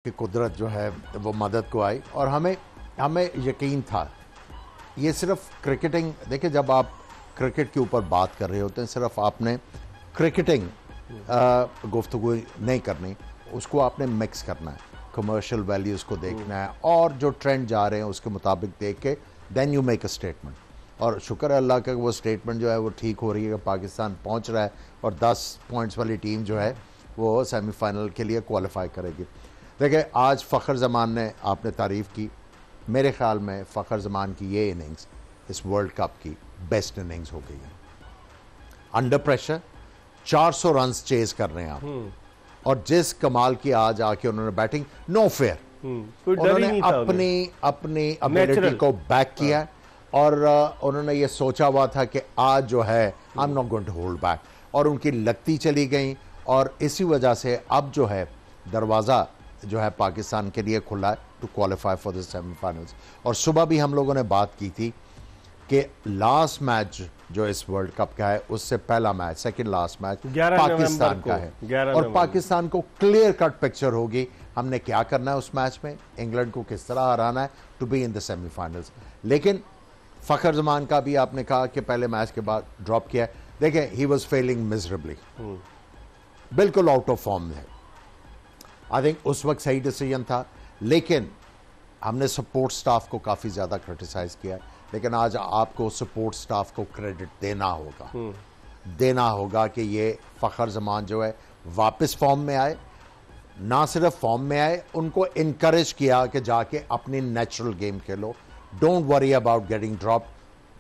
की कुदरत जो है वो मदद को आई और हमें हमें यकीन था। ये सिर्फ क्रिकेटिंग, देखिए जब आप क्रिकेट के ऊपर बात कर रहे होते हैं सिर्फ आपने क्रिकेटिंग गुफ्तगू नहीं करनी, उसको आपने मिक्स करना है, कमर्शियल वैल्यूज़ को देखना है और जो ट्रेंड जा रहे हैं उसके मुताबिक देख के then you make a statement. और शुक्र है अल्लाह का वो स्टेटमेंट जो है वो ठीक हो रही है, पाकिस्तान पहुंच रहा है और 10 पॉइंट्स वाली टीम जो है वो सेमीफाइनल के लिए क्वालिफाई करेगी। देखिए आज फ़खर ज़मान ने आपने तारीफ़ की, मेरे ख्याल में फ़खर ज़मान की ये इनिंग्स इस वर्ल्ड कप की बेस्ट इनिंग्स हो गई है। अंडर प्रेशर 400 रन चेज कर रहे हैं आप और जिस कमाल की आज आके उन्होंने बैटिंग, नो फेयर, उन्होंने अपनी एबिलिटी को बैक किया और उन्होंने ये सोचा हुआ था कि आज जो है I am not going to hold back, और उनकी लगती चली गई और इसी वजह से अब जो है दरवाज़ा जो है पाकिस्तान के लिए खुला है to qualify for the semifinals. और सुबह भी हम लोगों ने बात की थी कि लास्ट मैच जो इस वर्ल्ड कप का है उससे पहला match, second last match Pakistan का है और पाकिस्तान को क्लियर कट पिक्चर होगी हमने क्या करना है उस मैच में, इंग्लैंड को किस तरह हराना है to be in the semifinals. लेकिन फ़खर ज़मान का भी आपने कहा कि पहले मैच के बाद ड्रॉप किया है, देखें ही वॉज फेलिंग मिजरेबली, बिल्कुल आउट ऑफ फॉर्म है। आई थिंक उस वक्त सही डिसीजन था, लेकिन हमने सपोर्ट स्टाफ को काफ़ी ज़्यादा क्रिटिसाइज किया है, लेकिन आज आपको सपोर्ट स्टाफ को क्रेडिट देना होगा कि ये फ़खर ज़मान जो है वापस फॉर्म में आए, ना सिर्फ फॉर्म में आए, उनको इनकरेज किया कि जाके अपनी natural game Khelo, don't worry about getting drop,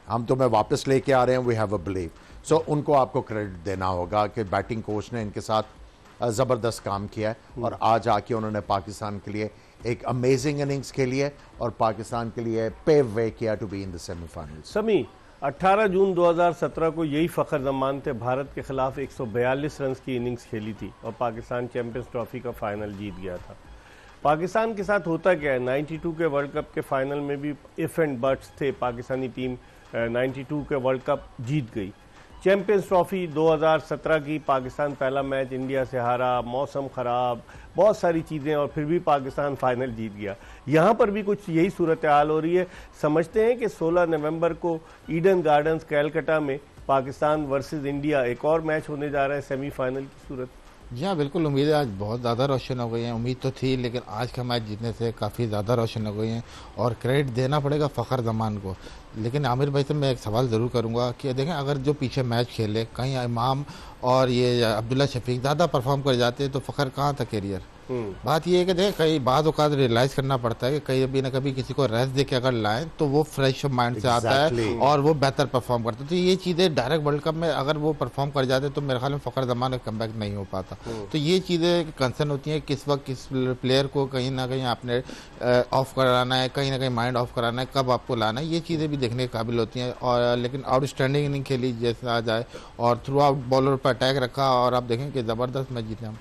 हम तुम्हें वापस लेके आ रहे हैं, वी हैव अ बिलीव। सो उनको आपको क्रेडिट देना होगा कि बैटिंग कोच ने इनके साथ ज़बरदस्त काम किया है और आज आके उन्होंने पाकिस्तान के लिए एक अमेजिंग इनिंग्स खेली है और पाकिस्तान के लिए पेव वे किया to be in the semifinal. Sami 18 जून 2017 को यही फ़खर ज़मान थे, भारत के खिलाफ 142 रन की इनिंग्स खेली थी और पाकिस्तान चैंपियंस ट्रॉफी का फाइनल जीत गया था। पाकिस्तान के साथ होता क्या है, 92 के वर्ल्ड कप के फाइनल में भी इफ एंड बट्स थे, पाकिस्तानी टीम 92 के वर्ल्ड कप जीत गई। चैंपियंस ट्रॉफी 2017 की पाकिस्तान पहला मैच इंडिया से हारा, मौसम ख़राब, बहुत सारी चीज़ें, और फिर भी पाकिस्तान फाइनल जीत गया। यहाँ पर भी कुछ यही सूरत हाल हो रही है। समझते हैं कि 16 नवंबर को ईडन गार्डन्स कैलकाटा में पाकिस्तान वर्सेस इंडिया एक और मैच होने जा रहा है सेमीफाइनल की सूरत। जी हाँ, बिल्कुल उम्मीदें आज बहुत ज़्यादा रोशन हो गई हैं। उम्मीद तो थी, लेकिन आज का मैच जीतने से काफ़ी ज़्यादा रोशन हो गई हैं और क्रेडिट देना पड़ेगा फ़खर ज़मान को। लेकिन आमिर भाई से मैं एक सवाल ज़रूर करूँगा कि देखें अगर जो पीछे मैच खेले कहीं इमाम और ये अब्दुल्ला शफीक ज़्यादा परफॉर्म कर जाते तो फ़खर कहाँ था कैरियर। बात यह है कि देखें कई बाज़ औक़ात रियलाइज़ करना पड़ता है कि कभी ना कभी किसी को रेस्ट दे के अगर लाएं तो वो फ्रेश माइंड से आता है और वो बेहतर परफॉर्म करता है। तो ये चीज़ें डायरेक्ट वर्ल्ड कप में अगर वो परफॉर्म कर जाते तो मेरे ख्याल में फ़खर ज़मान का कमबैक नहीं हो पाता। तो ये चीज़ें कंसर्न होती हैं किस वक्त किस प्लेयर को कहीं ना कहीं आपने ऑफ कराना है, कहीं ना कहीं माइंड ऑफ कराना है, कब आपको लाना है, ये चीज़ें भी देखने के काबिल होती हैं। और लेकिन आउटस्टैंडिंग इनिंग खेली जैसे आ जाए और थ्रू आउट बॉलर पर अटैक रखा और आप देखें कि ज़बरदस्त मैच जीते हम।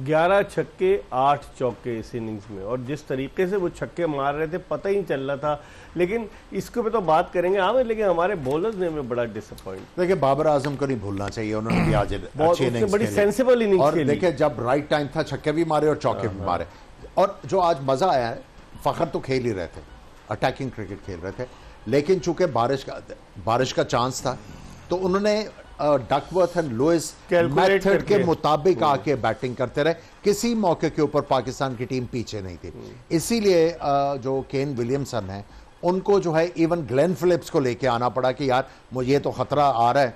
11 छक्के 8 चौके इस इनिंग्स में, और जिस तरीके से वो छक्के मार रहे थे पता ही नहीं चल रहा था। लेकिन इसके पे तो बात करेंगे आमिर, लेकिन हमारे बॉलर्स ने हमें बड़ा डिसअपॉइंट। देखिए बाबर आजम को नहीं भूलना चाहिए, उन्होंने भी आज अच्छी इनिंग्स बड़ी सेंसिबल इनिंग्स खेली और देखिए जब राइट टाइम था छक्के भी मारे और चौके भी मारे। और जो आज मजा आया है, फ़खर तो खेल ही रहे थे, अटैकिंग क्रिकेट खेल रहे थे, लेकिन चूंकि बारिश का चांस था तो उन्होंने डकवर्थ एंड लुइस मेथड के मुताबिक आके बैटिंग करते रहे। किसी मौके के ऊपर पाकिस्तान की टीम पीछे नहीं थी, इसीलिए जो केन विलियमसन है उनको जो है इवन ग्लेन फिलिप्स को लेके आना पड़ा कि यार मुझे तो खतरा आ रहा है,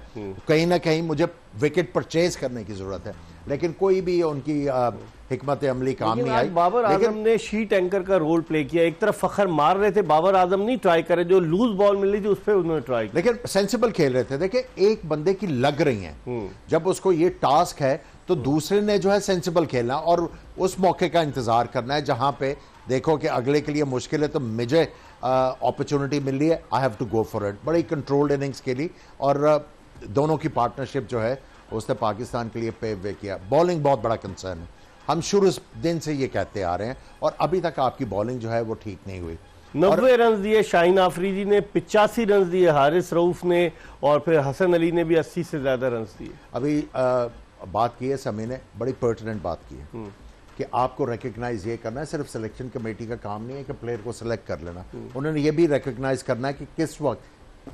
कहीं ना कहीं मुझे विकेट परचेज करने की जरूरत है, लेकिन कोई भी उनकी हिकमत अमली काम नहीं आई। बाबर आजम ने शीट एंकर का रोल प्ले किया, एक तरफ फ़खर मार रहे थे, बाबर आजम नहीं ट्राई करे, जो लूज बॉल मिल रही थी उस पर उन्होंने ट्राई किया, लेकिन सेंसिबल खेल रहे थे। देखिए एक बंदे की लग रही है, जब उसको ये टास्क है तो दूसरे ने जो है सेंसिबल खेलना और उस मौके का इंतजार करना है जहां पे देखो कि अगले के लिए मुश्किल है तो मुझे अपॉर्चुनिटी मिल रही है, I have to go for it. बड़ी कंट्रोल्ड इनिंग्स खेली और दोनों की पार्टनरशिप जो है उसने पाकिस्तान के लिए पेव वे किया। बॉलिंग बहुत बड़ा कंसर्न है, हम शुरू दिन से ये कहते आ रहे हैं और अभी तक आपकी बॉलिंग जो है वो ठीक नहीं हुई। 90 रन दिए शाहीन आफरीदी ने, 85 रन दिए हारिस रऊफ ने और फिर हसन अली ने भी 80 से ज्यादा रन दिए। अभी बात की है समी ने, बड़ी पर्टिनेंट बात की है कि आपको रिकग्नाइज ये करना है, सिर्फ सिलेक्शन कमेटी का काम नहीं है कि प्लेयर को सिलेक्ट कर लेना, उन्होंने ये भी रिकग्नाइज करना है कि किस वक्त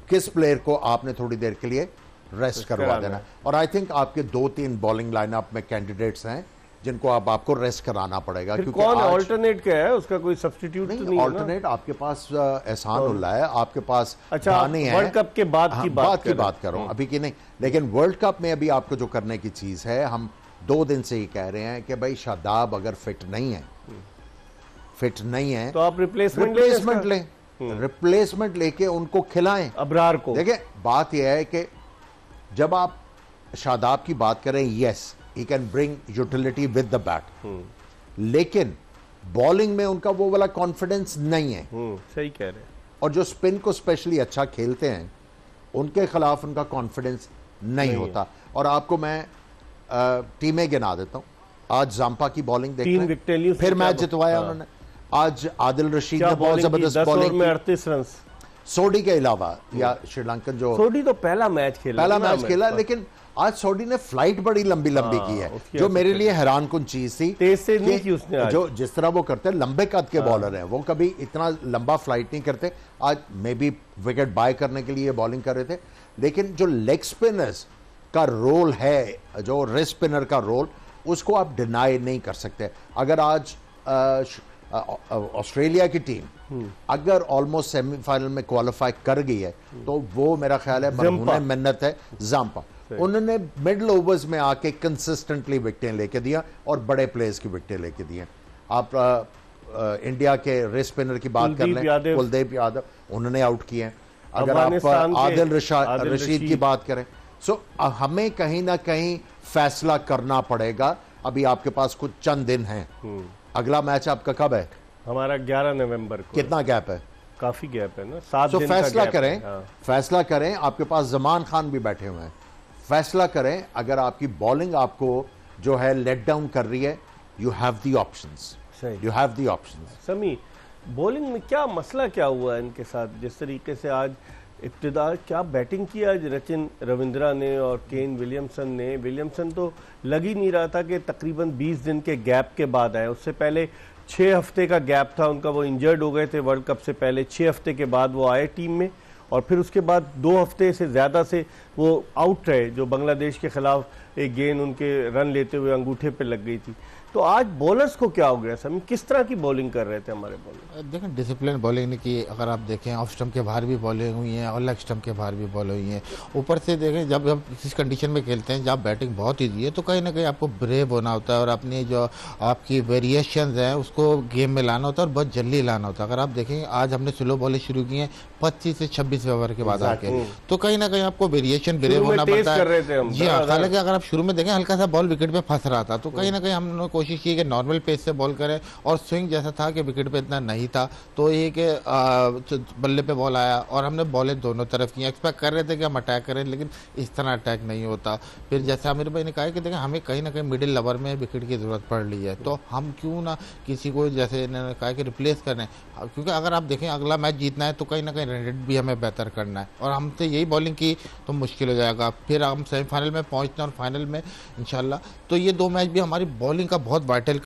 किस प्लेयर को आपने थोड़ी देर के लिए रेस्ट करवा देना। और आई थिंक आपके 2-3 बॉलिंग लाइनअप में कैंडिडेट्स हैं जिनको आपको रेस्ट कराना पड़ेगा। क्योंकि कौन ऑल्टरनेट क्या है, उसका कोई सब्स्टिट्यूट नहीं, ऑल्टरनेट आपके पास एहसान उल्ला है, आपके पास दानी है। वर्ल्ड कप के बाद की बात कर रहा हूं, अभी की नहीं। लेकिन वर्ल्ड कप में अभी आपको जो करने की चीज है, हम 2 दिन से ही कह रहे हैं कि भाई शादाब अगर फिट नहीं है तो आप रिप्लेसमेंट लें, रिप्लेसमेंट लेके उनको खिलाएं अबरार को। देखिए बात यह है कि जब आप शादाब की बात करें, yes he can bring utility with the bat, लेकिन बॉलिंग में उनका वो वाला कॉन्फिडेंस नहीं है। सही कह रहे हैं। और जो स्पिन को स्पेशली अच्छा खेलते हैं उनके खिलाफ उनका कॉन्फिडेंस नहीं होता। और आपको मैं टीमें गिना देता हूं। आज जाम्पा की बॉलिंग देखते हैं, फिर मैच जितवाया उन्होंने। आज आदिल रशीद ने बहुत जबरदस्त बॉलिंग में 38 रन सोडी के अलावा, या श्रीलंकन जो सोडी तो पहला मैच खेला, लेकिन आज सोडी ने फ्लाइट बड़ी लंबी की है, जो मेरे लिए हैरान कुन चीज थी। तेज से नहीं की उसने, जो जिस तरह वो करते हैं, लंबे कद के बॉलर हैं, वो कभी इतना लंबा फ्लाइट नहीं करते। आज मे बी विकेट बाय करने के लिए बॉलिंग कर रहे थे, लेकिन जो लेग स्पिनर्स का रोल है, जो रिस्ट स्पिनर का रोल, उसको आप डिनाई नहीं कर सकते। अगर आज ऑस्ट्रेलिया की टीम अगर ऑलमोस्ट सेमीफाइनल में क्वालिफाई कर गई है, तो वो मेरा ख्याल है मरहून मिन्नत है जाम्पा। उन्होंने मिडल ओवर्स में आके कंसिस्टेंटली विकेटें लेके दिया और बड़े प्लेयर्स की विकेटें लेके दिए। आप इंडिया के रेस स्पिनर की बात कर लें, कुलदीप यादव, उन्होंने आउट किए हैं। अगर आप आदिल रशीद की बात करें, सो हमें कहीं ना कहीं फैसला करना पड़ेगा। अभी आपके पास कुछ चंद दिन हैं। अगला मैच आपका कब है? हमारा 11 नवंबर को। कितना गैप है? काफी गैप है ना, 7 दिन फैसला का करें। फैसला करें। आपके पास जमान खान भी बैठे हुए हैं। फैसला करें। अगर आपकी बॉलिंग आपको जो है लेट डाउन कर रही है, you have the options, you have the options. समी, बॉलिंग में क्या मसला क्या हुआ इनके साथ? जिस तरीके से आज इब्तिदा क्या बैटिंग की आज रचिन रविंद्रा ने और केन विलियमसन ने। विलियमसन तो लग ही नहीं रहा था कि तकरीबन 20 दिन के गैप के बाद आए। उससे पहले 6 हफ्ते का गैप था उनका, वो इंजर्ड हो गए थे वर्ल्ड कप से पहले। 6 हफ्ते के बाद वो आए टीम में, और फिर उसके बाद 2 हफ्ते से ज़्यादा से वो आउट रहे, जो बांग्लादेश के खिलाफ एक गेंद उनके रन लेते हुए अंगूठे पे लग गई थी। तो आज बॉलर्स को क्या हो गया सर? किस तरह की बॉलिंग कर रहे थे हमारे बॉलर? देखें, डिसिप्लिन बॉलिंग नहीं की। अगर आप देखें, ऑफ स्टंप के बाहर भी बॉलिंग हुई है और लेग स्टंप के बाहर भी बॉल हुई है। ऊपर से देखें, जब हम इस कंडीशन में खेलते हैं जब बैटिंग बहुत ईजी है, तो कहीं ना कहीं आपको ब्रेव होना होता है और अपनी जो आपकी वेरिएशन है उसको गेम में लाना होता है और बहुत जल्दी लाना होता है। अगर आप देखें, आज हमने स्लो बॉलिंग शुरू की है 25 से 26 ओवर के बाद आके, तो कहीं ना कहीं आपको वेरिएशन ब्रेव होना पड़ता है। जी हाँ, हालांकि अगर आप शुरू में देखें हल्का सा बॉल विकेट पे फंस रहा था, तो कहीं ना कहीं हमने कोशिश की कि नॉर्मल पेस से बॉल करें, और स्विंग जैसा था कि विकेट पे इतना नहीं था, तो ये कि बल्ले पे बॉल आया और हमने बॉलें दोनों तरफ की। एक्सपेक्ट कर रहे थे कि हम अटैक करें, लेकिन इस तरह अटैक नहीं होता। फिर जैसे आमिर भाई ने कहा कि देखें, हमें कहीं ना कहीं मिडिल लवर में विकेट की जरूरत पड़ रही है, तो हम क्यों ना किसी को, जैसे इन्होंने कहा कि रिप्लेस करें, क्योंकि अगर आप देखें अगला मैच जीतना है तो कहीं ना कहीं रन रेट भी हमें बेहतर करना है, और हमसे यही बॉलिंग की तो मुश्किल हो जाएगा। फिर हम सेमीफाइनल में पहुंचते हैं और फाइनल में इंशाल्लाह। तो ये 2 मैच भी हमारी बॉलिंग का बहुत वाइटल